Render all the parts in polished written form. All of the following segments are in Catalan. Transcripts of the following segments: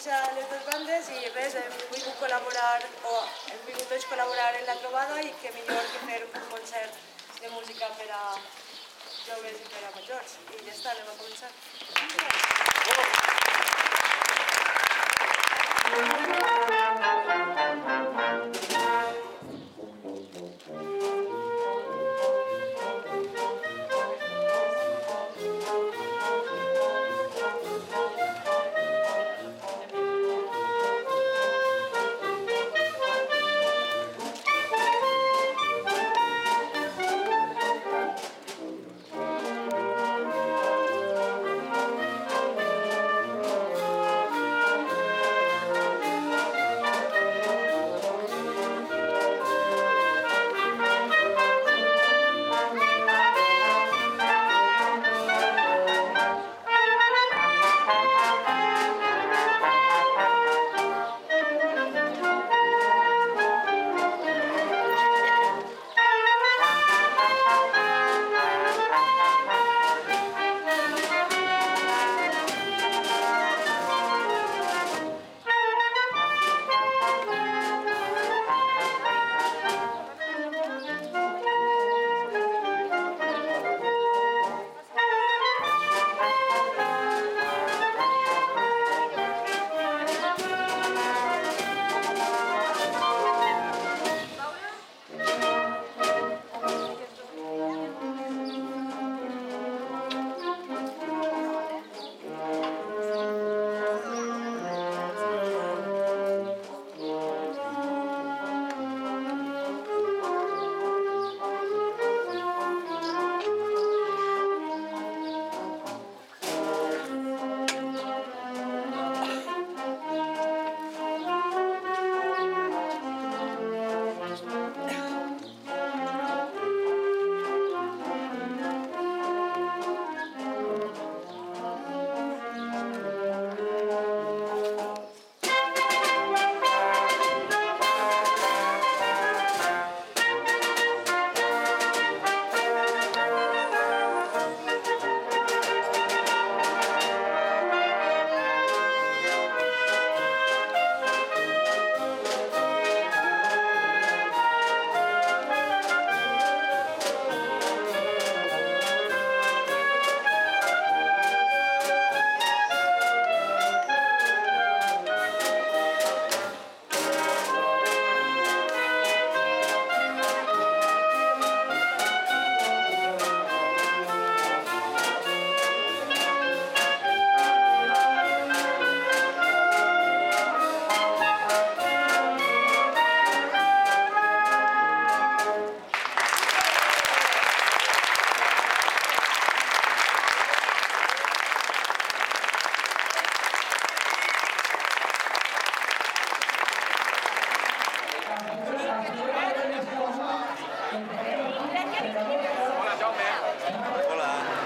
A les dues bandes i res, hem volgut col·laborar o hem volgut tots col·laborar en la trobada i que millor que fer un concert de música per a joves i per a majors. I ja està, anem a començar.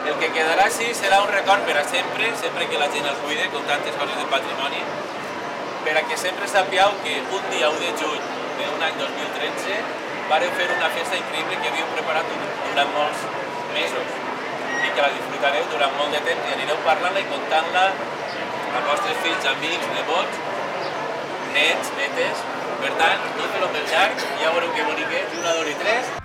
El que quedarà així serà un record per a sempre, sempre que la gent el cuide, com tantes coses del patrimoni, per a que sempre sapigueu que un dia 1 de juny d'un any 2013 vàreu fer una festa increïble que havíeu preparat durant molts mesos i que la disfrutareu durant molt de temps i anireu parlant-la i contant-la als vostres fills, amics, nebots, nets, netes. Per tant, tot el pel llarg, ja veureu que boniquets, 1, 2 i 3.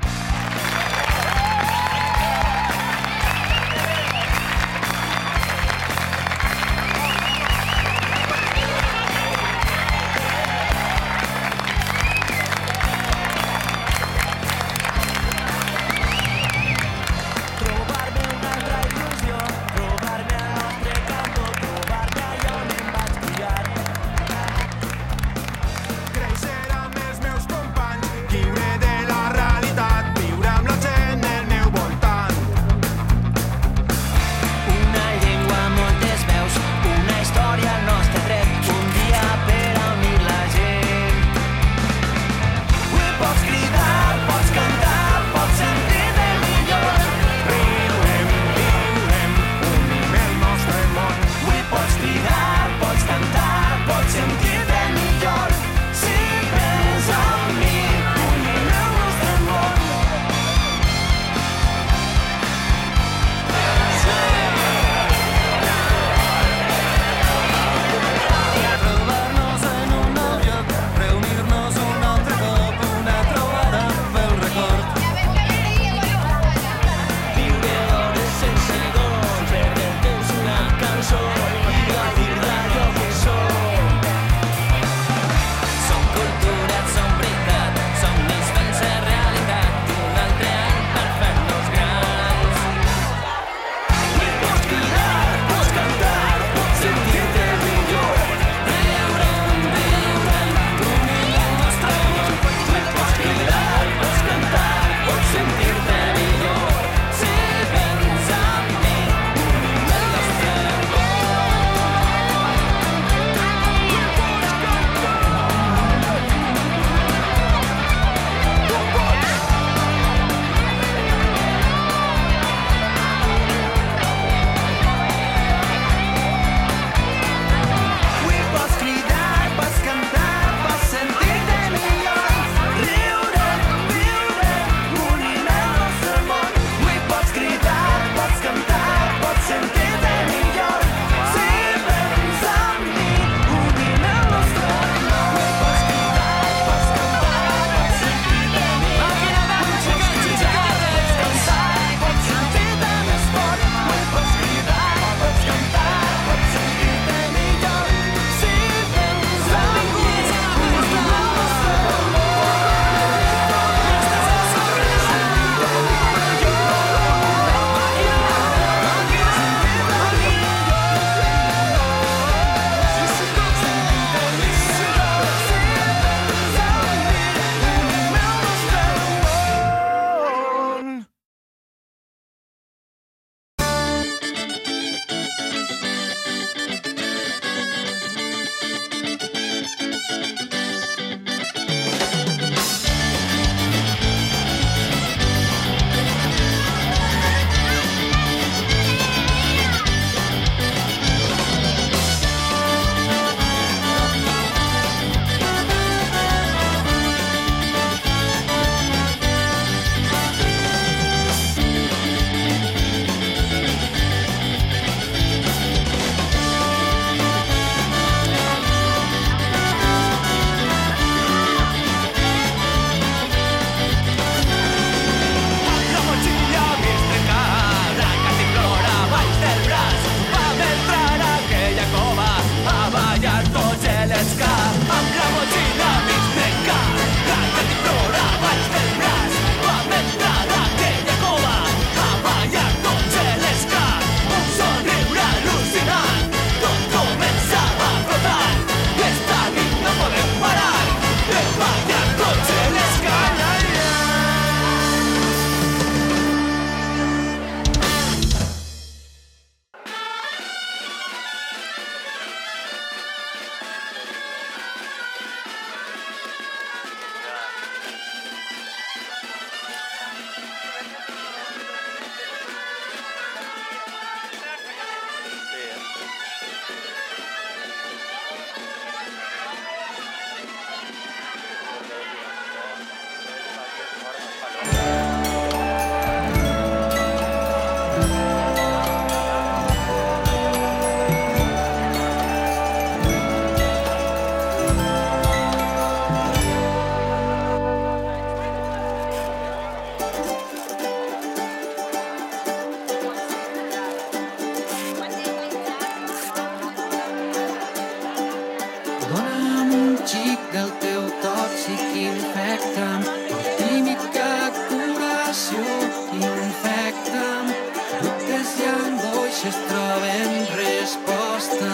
si es troben resposta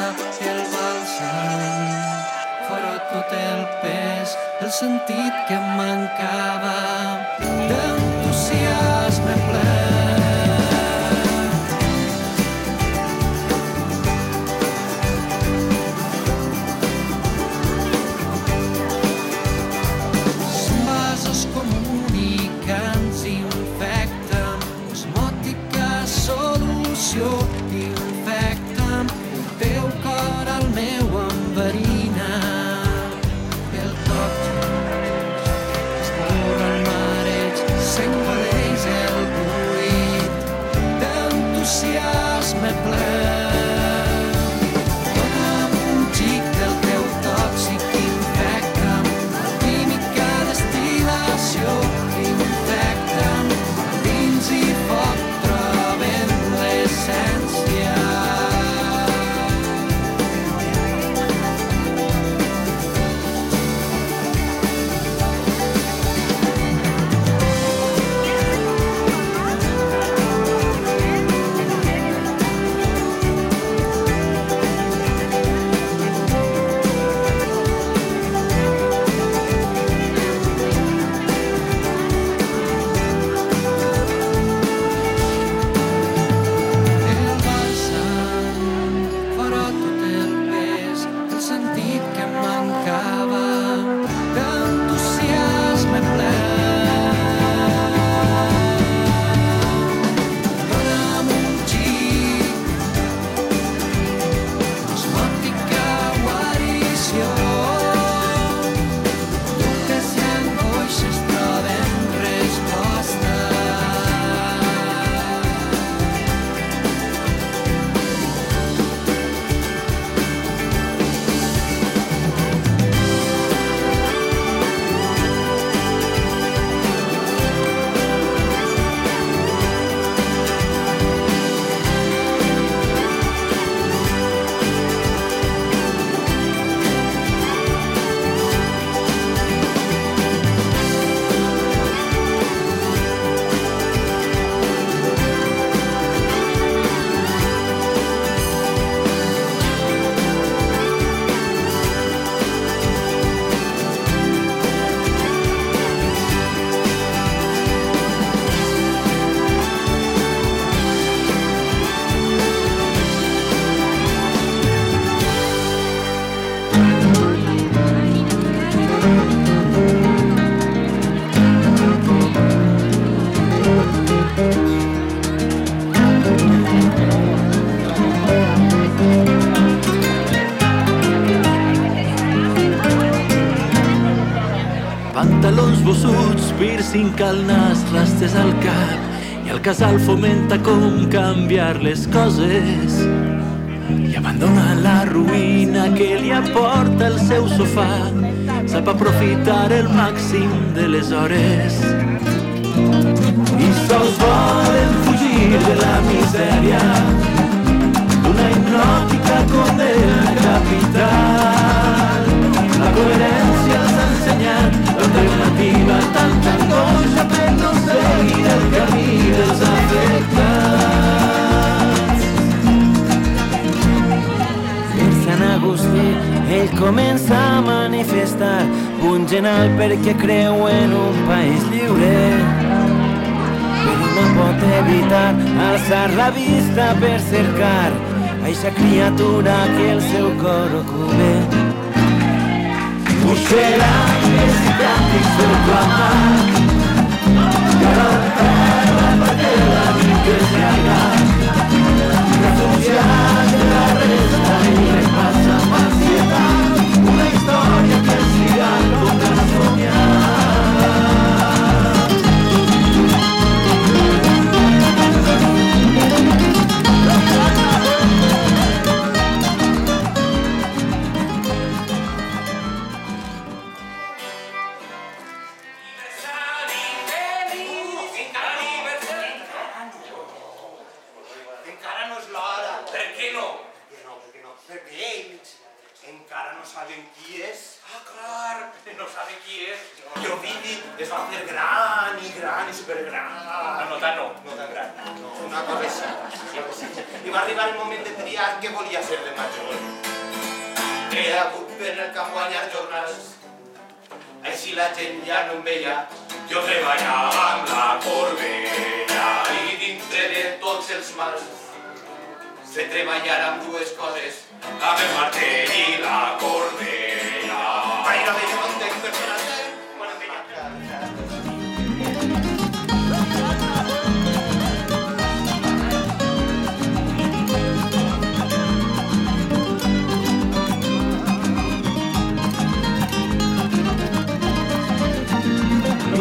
el bàlsam farà tot el pes el sentit que em mancava d'entusiasme ple. Infecta'm el teu cor al meu enverina el toc esborra el mareig s'engoleix el buit d'entusiasme ple. Dona'm un xic del teu tòxic infecta'm la química destil·lació infecta'm dins i foc trobem l'essència. Pantalons bossuts, piercing al nas, rastes al cap i el casal fomenta com canviar les coses i abandona la ruïna que li aporta el seu sofà, sap aprofitar el màxim de les hores i sols volen fugir de la misèria d'una hipnòtica condemna capital. La coherència els ha ensenyat l'alternativa, tanta angoixa per no seguir el camí dels afectats. Per Sant Agustí ell comença a manifestar, punxent alt perquè creu en un país lliure, però no pot evitar alçar la vista per cercar eixa criatura que el seu cor ocupa. Buscaran els càntics per clamar garantar la pàtria de la vida que se haga refugiat de la resta i repassa amb ansietat una història que siga com la soñada. Encara no saben qui és? Ah, clar, no saben qui és. I Ovidi es va fer gran i supergran. No tan no. No tan gran, no, una cosa així. I va arribar el moment de triar què volia ser de major. He hagut per el camp guanyar jornals, així la gent ja no em veia. Jo treballava amb la corbella i dintre de tots els mals sé treballar amb dues coses, amb el martell i la corbella. Gairebé jo no entenc personalment quan em veia.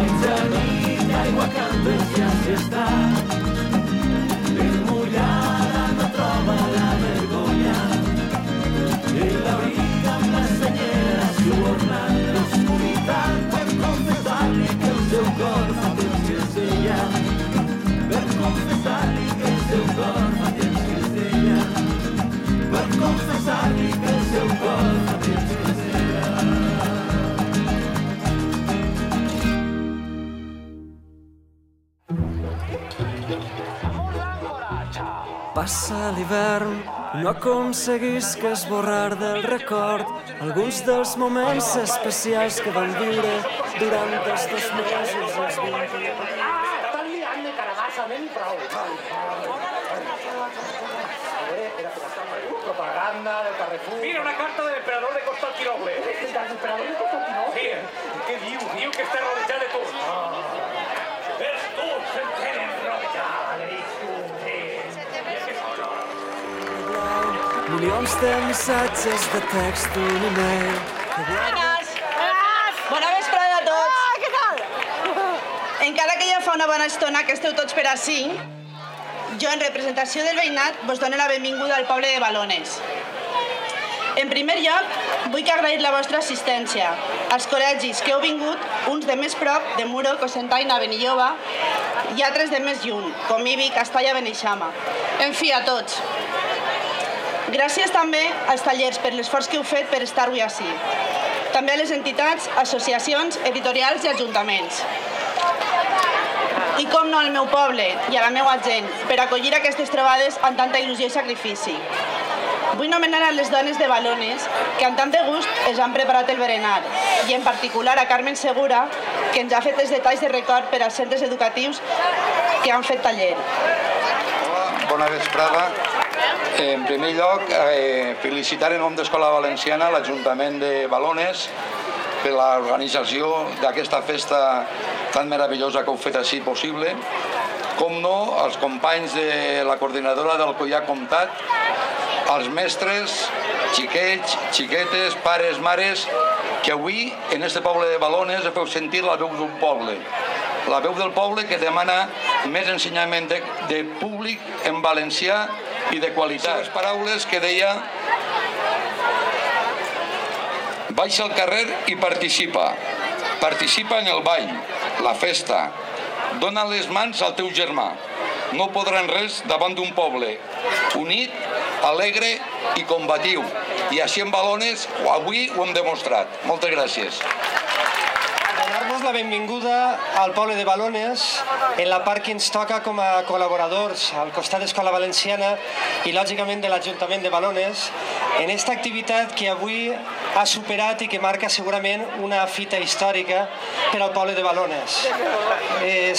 Mitjanit d'aigua cantes ja s'està, ben mullada no troba la vergonya, i l'abriga amb la senyera subornant l'oscuritat per confessar-li que el seu cor fa temps que es deia, per confessar-li que el seu cor fa temps que es deia, per confessar-li que el seu cor fa temps que es deia. Passa l'hivern, no aconseguís que esborrar del record alguns dels moments especials que van viure durant els 2 mesos dels 20. Estan liant de caragassa, anem i prou. Propaganda del Carrefour. Mira, una carta del emperador de Constantinople. ¿Del emperador de Constantinople? Sí, què diu? Diu que està rodejat de tu. És tu, s'entenen rodejat. Milions de missatges de text d'un email. Bones! Bona vesprada a tots! Què tal? Encara que ja fa una bona estona que esteu tots per ací, jo, en representació del veïnat, vos dono la benvinguda al poble de Balones. En primer lloc, vull que agrair la vostra assistència als col·legis que heu vingut, uns de més prop, de Muro, Cocentaina, Benilloba, i altres de més lluny, com Ibi, Castalla, Beneixama. En fi, a tots. Gràcies també als tallers per l'esforç que heu fet per estar avui ací. També a les entitats, associacions, editorials i ajuntaments. I com no al meu poble i a la meva gent per acollir aquestes trobades amb tanta il·lusió i sacrifici. Vull nomenar a les dones de Balones que amb tant de gust els han preparat el berenar i en particular a Carmen Segura que ens ha fet els detalls de record per als centres educatius que han fet taller. Hola, bona vesprada. En primer lloc, felicitar en nom d'Escola Valenciana l'Ajuntament de Balones per l'organització d'aquesta festa tan meravellosa que heu fet així possible. Com no, als companys de la coordinadora d'Alcoià Comtat, als mestres, xiquets, xiquetes, pares, mares, que avui en este poble de Balones feu sentir la veu d'un poble. La veu del poble que demana més ensenyament de públic en valencià i de qualitat. Les paraules que deia: baixa al carrer i participa. Participa en el ball, la festa. Dona les mans al teu germà. No podran res davant d'un poble unit, alegre i combatiu. I així en Balones avui ho hem demostrat. Moltes gràcies. Donar-vos la benvinguda al poble de Balones en la part que ens toca com a col·laboradors al costat d'Escola Valenciana i lògicament de l'Ajuntament de Balones en aquesta activitat que avui ha superat i que marca segurament una fita històrica per al poble de Balones.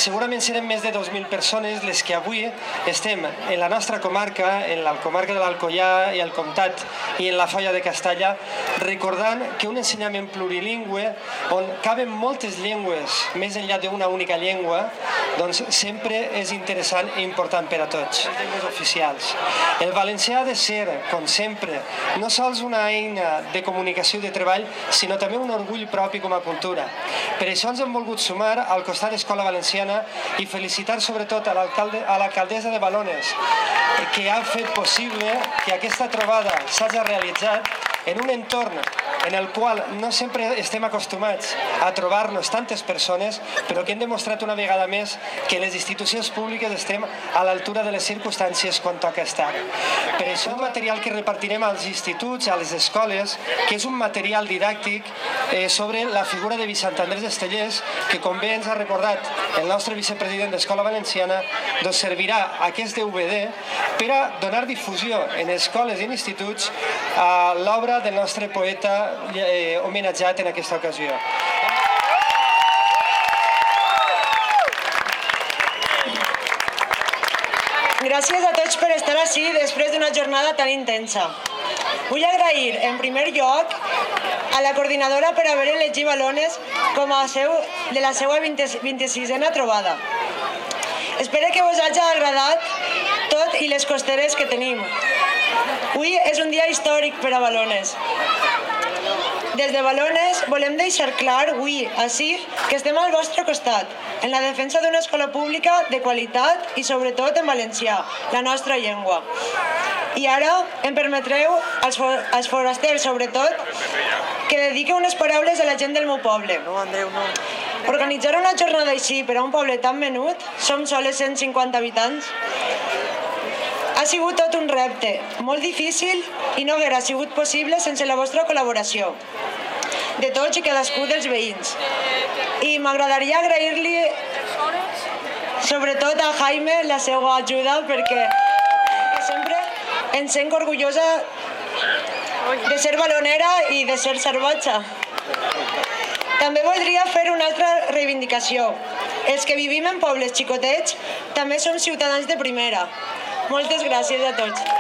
Segurament serem més de 2.000 persones les que avui estem en la nostra comarca, en la comarca de l'Alcoià i el Comtat i en la Foia de Castalla, recordant que un ensenyament plurilingüe on caben moltes llengües més enllà d'una única llengua, doncs sempre és interessant i important per a tots. Les llengües oficials. El valencià ha de ser, com sempre, no sols una eina de comunicació i de treball, sinó també un orgull propi com a cultura. Per això ens hem volgut sumar al costat d'Escola Valenciana i felicitar sobretot a l'alcaldessa de Balones, que ha fet possible que aquesta trobada s'hagi realitzat en un entorn en el qual no sempre estem acostumats a trobar-nos tantes persones, però que hem demostrat una vegada més que les institucions públiques estem a l'altura de les circumstàncies quan toca estar. Per això, un material que repartirem als instituts, a les escoles, que és un material didàctic sobre la figura de Vicent Andrés Estellés, que, com bé ens ha recordat el nostre vicepresident d'Escola Valenciana, doncs servirà aquest DVD per a donar difusió en escoles i en instituts a l'obra del nostre poeta homenatjat en aquesta ocasió. Gràcies a tots per estar ací després d'una jornada tan intensa. Vull agrair, en primer lloc, a la coordinadora per haver elegit Balones com a seu de la seva 26a trobada. Espero que vos hagi agradat tot i les costeres que tenim. Avui és un dia històric per a Balones. Des de Balones volem deixar clar avui, ací, que estem al vostre costat, en la defensa d'una escola pública de qualitat i sobretot en valencià, la nostra llengua. I ara em permetreu, als forasters sobretot, que dedique unes paraules a la gent del meu poble. Organitzar una jornada així per a un poble tan menut, som sols 150 habitants, ha sigut tot un repte, molt difícil i no haguera sigut possible sense la vostra col·laboració, de tots i cadascú dels veïns. I m'agradaria agrair-li sobretot a Jaime la seva ajuda perquè sempre em sento orgullosa de ser balonera i de ser sarbatxa. També voldria fer una altra reivindicació. Els que vivim en pobles xicotets també som ciutadans de primera. Moltes gràcies a tots.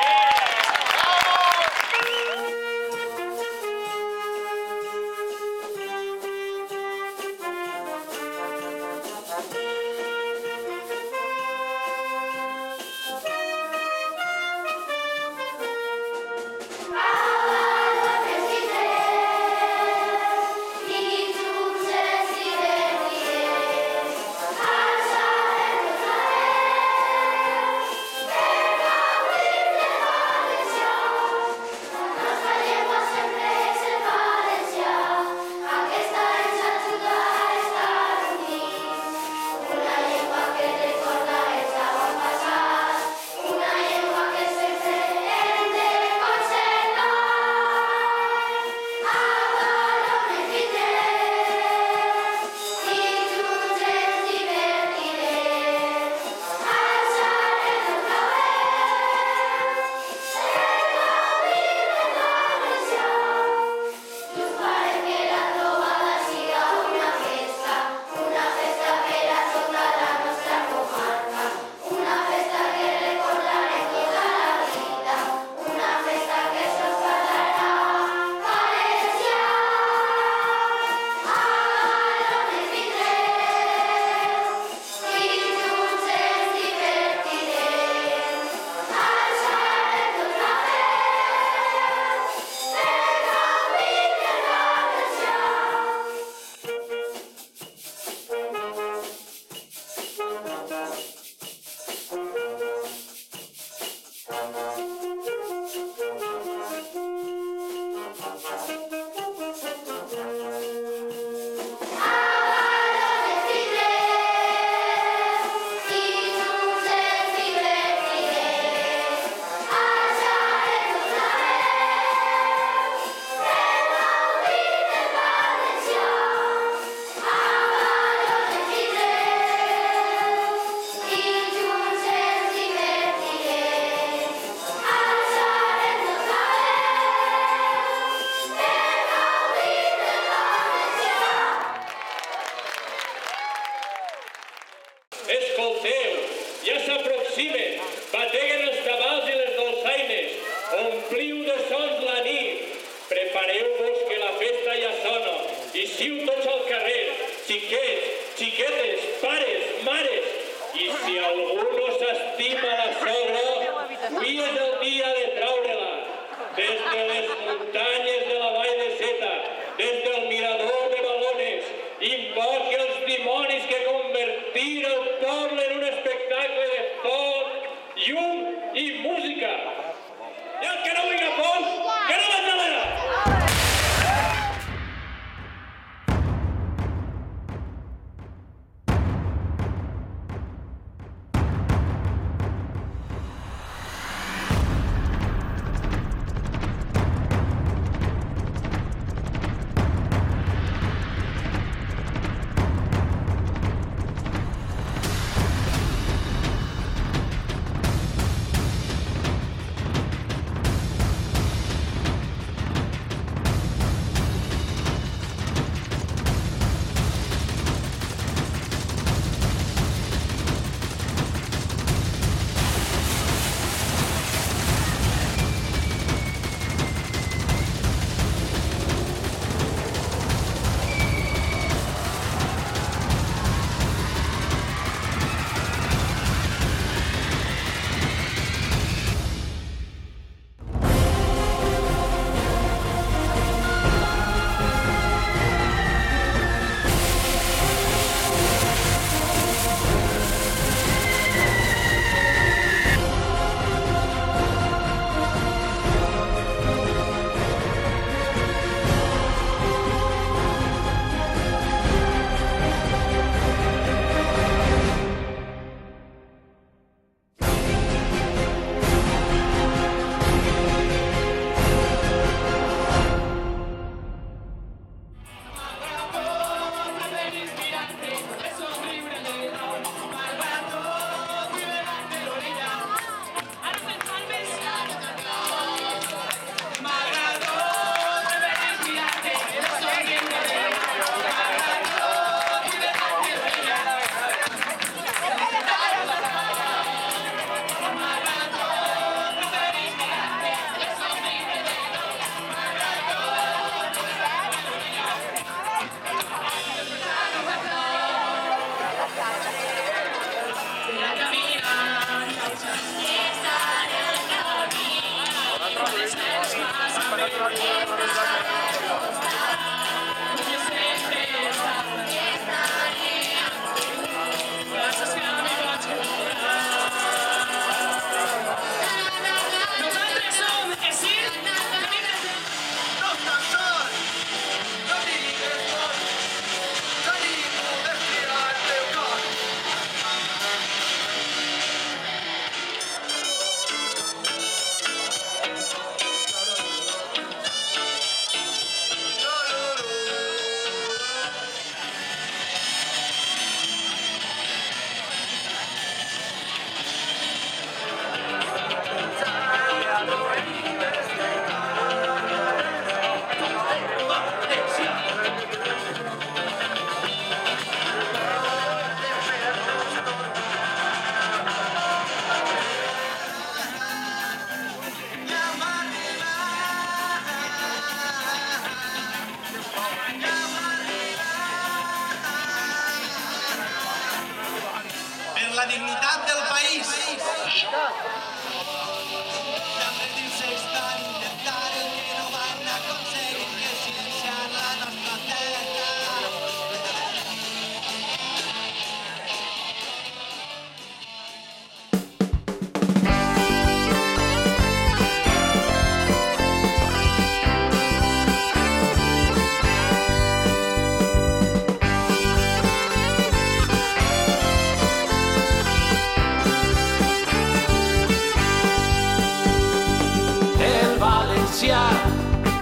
La dignitat del país.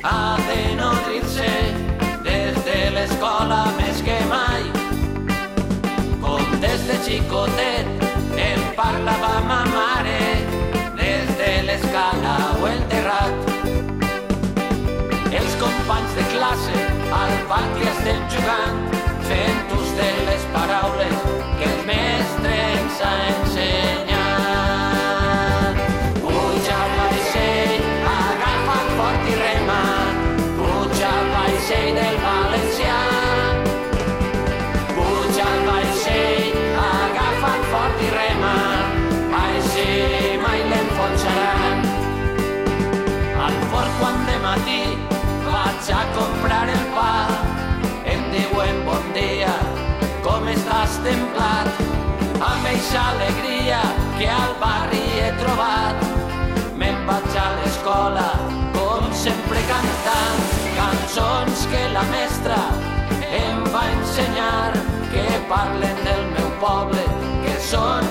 Ha de nodrir-se des de l'escola més que mai. Com des de xicotet em parlava ma mare, des de l'escala o el terrat. Els companys de classe al pati estem jugant, fent ús de les paraules que el mestre ens ha ensenyat. Puja al vaixell, agafa't fort i rema, puja al vaixell del valencià. Puja al vaixell, agafa't fort i rema, així mai l'enfonsaran. Al fort quan de matí vaig a comprar el pa, em diuen bon dia, com estàs templat? Amb eixa alegria que al barri he trobat, me'n vaig a l'escola, com sempre cantant, cançons que la mestra em va ensenyar, que parlen del meu poble, que són